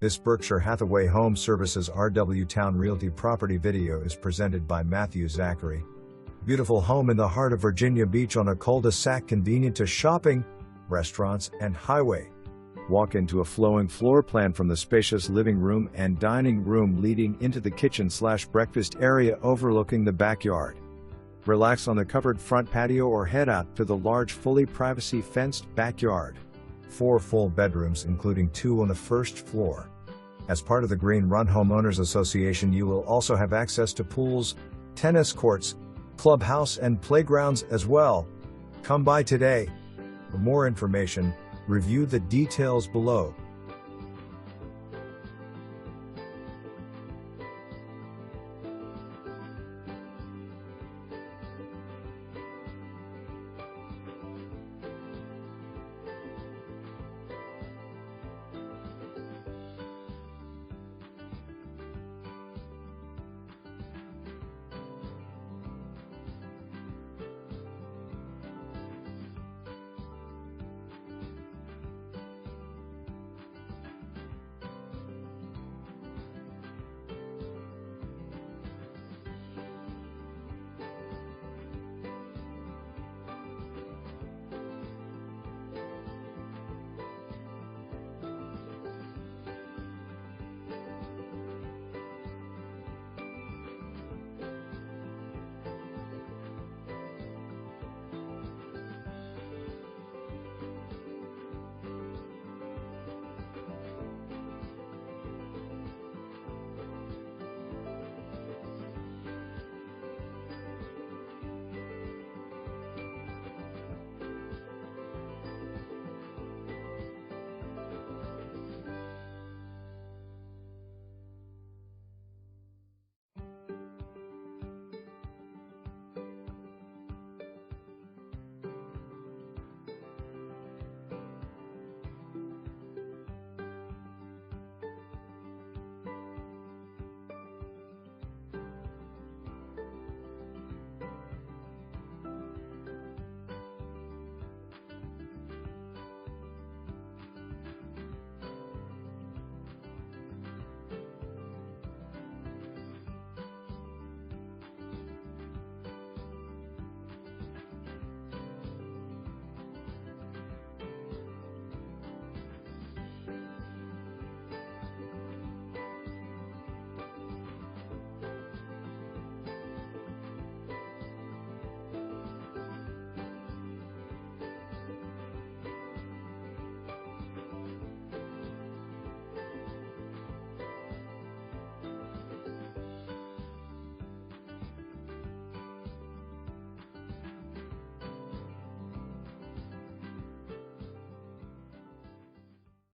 This Berkshire Hathaway Home Services RW Towne Realty property video is presented by Zachary. Beautiful home in the heart of Virginia Beach on a cul-de-sac convenient to shopping, restaurants, and highway. Walk into a flowing floor plan from the spacious living room and dining room leading into the kitchen/breakfast area overlooking the backyard. Relax on the covered front patio or head out to the large fully privacy-fenced backyard. 4 full bedrooms including 2 on the first floor. As part of the Green Run Homeowners Association, you will also have access to pools, tennis courts, clubhouse and playgrounds as well. Come by today. For more information, review the details below.